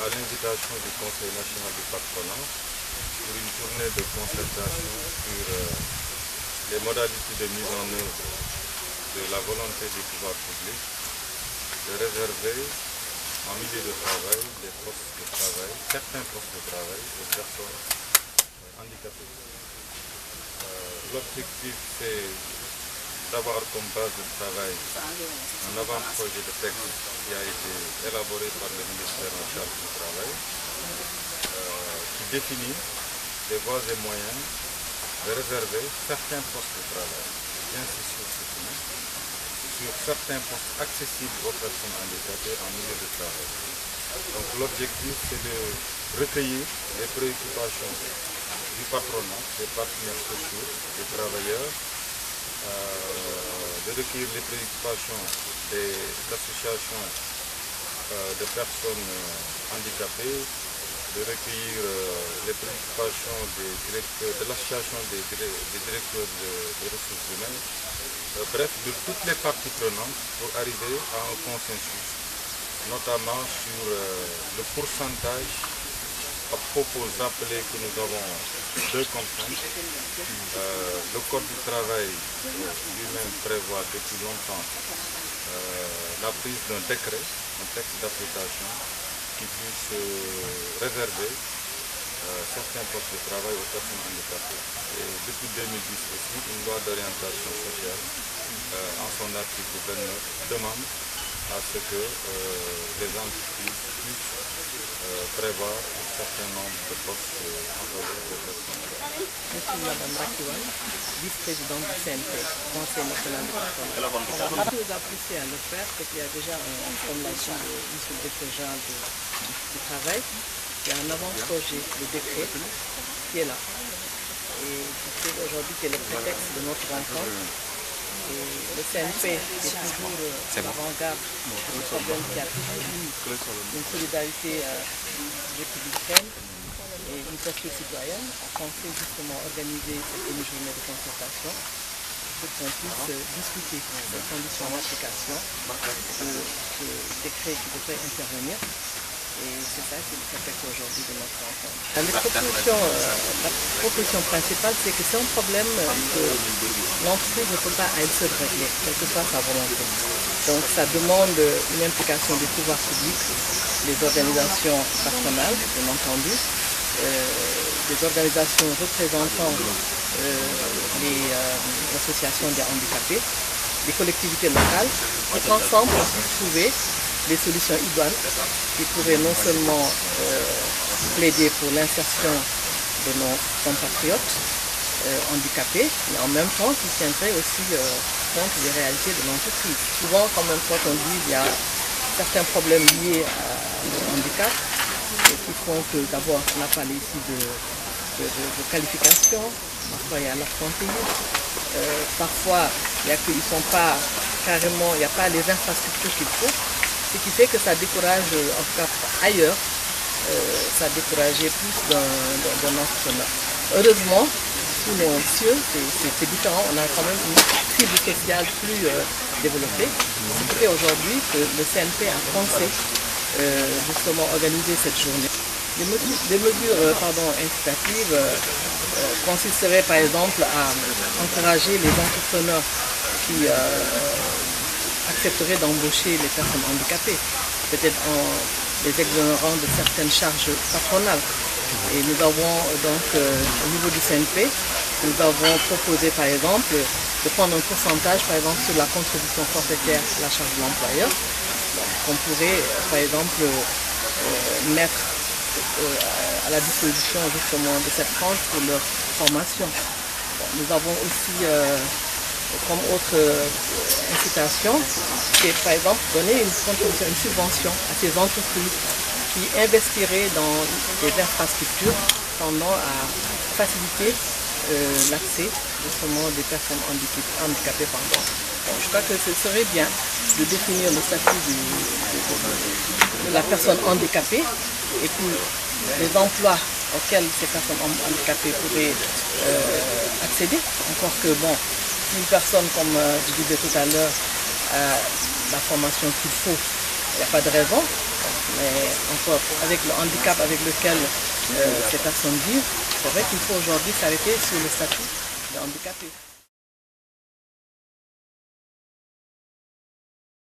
à l'invitation du Conseil national du patronat pour une journée de concertation sur les modalités de mise en œuvre de la volonté du pouvoir public de réserver en milieu de travail les postes de travail, certains postes de travail aux personnes handicapées. L'objectif, c'est d'avoir comme base de travail un avant-projet de texte qui a été élaboré par le ministère en charge du travail, qui définit les voies et moyens de réserver certains postes de travail, j'insiste sur ce point, sur certains postes accessibles aux personnes handicapées en milieu de travail. Donc l'objectif, c'est de recueillir les préoccupations du patronat, des partenaires sociaux, des travailleurs, de recueillir les préoccupations des associations de personnes handicapées, de recueillir les préoccupations de l'association des directeurs des ressources humaines, bref, de toutes les parties prenantes pour arriver à un consensus, notamment sur le pourcentage à propos rappelés que nous avons deux contraintes. Le Code du travail lui-même prévoit depuis longtemps la prise d'un décret, un texte d'application qui puisse réserver certains postes de travail aux personnes handicapées. Et depuis 2010 aussi, une loi d'orientation sociale, en son article 29, demande à ce que les entreprises puissent prévoir un certain nombre de postes en faveur des personnes handicapées. Je suis Mme Rakiwan, vice-présidente du CNP, Conseil national du patronat. Ce que nous apprécions à le faire, c'est qu'il y a déjà, comme l'a dit M. le directeur général du travail, il y a un avant-projet de décret qui est là. Et aujourd'hui, qui est le prétexte de notre rencontre. Et le CNP est toujours l'avant-garde du problème qui a toujours eu une solidarité républicaine et une perspective citoyenne. On pensait justement organiser une journée de concertation pour qu'on puisse discuter des conditions d'application de ce décret qui devrait intervenir. Et c'est ça qui est le prétexte aujourd'hui de notre rencontre. La proposition principale, c'est que c'est un problème que l'entreprise ne peut pas à elle seule régler, quelle que soit sa volonté. Donc ça demande une implication des pouvoirs publics, des organisations patronales, bien entendu, des organisations représentant les associations des handicapés, des collectivités locales, pour qu'ensemble on puisse trouver des solutions idoines qui pourraient non seulement plaider pour l'insertion de nos compatriotes handicapés, mais en même temps qui tiendraient aussi compte des réalités de l'entreprise. Souvent, quand même, quand on dit qu'il y a certains problèmes liés au handicap, qui font que d'abord on a parlé ici de qualification, parfois il y a l'absentéisme, parfois il n'y sont pas carrément, il n'y a pas les infrastructures qu'il faut. Ce qui fait que ça décourage, en tout cas ailleurs, ça décourageait plus d'un entrepreneur. Heureusement, sous nos cieux, c'est différent, on a quand même une cible sociale plus développée. Ce qui fait aujourd'hui que le CNP a pensé justement organiser cette journée. Des mesures incitatives consisteraient par exemple à encourager les entrepreneurs qui accepteraient d'embaucher les personnes handicapées, peut-être en les exonérant de certaines charges patronales. Et nous avons donc, au niveau du CNP, nous avons proposé par exemple de prendre un pourcentage par exemple sur la contribution forfaitaire à la charge de l'employeur, qu'on pourrait par exemple mettre à la disposition justement de cette tranche pour leur formation. Nous avons aussi comme autre incitation, c'est par exemple donner une contribution, une subvention à ces entreprises qui investiraient dans des infrastructures tendant à faciliter l'accès justement des personnes handicapées. Donc, je crois que ce serait bien de définir le statut de la personne handicapée et puis les emplois auxquels ces personnes handicapées pourraient accéder. Encore que bon, une personne, comme je disais tout à l'heure, a la formation qu'il faut, il n'y a pas de raison. Mais encore, avec le handicap avec lequel ces personnes vivent, c'est vrai qu'il faut aujourd'hui s'arrêter sur le statut de handicapé.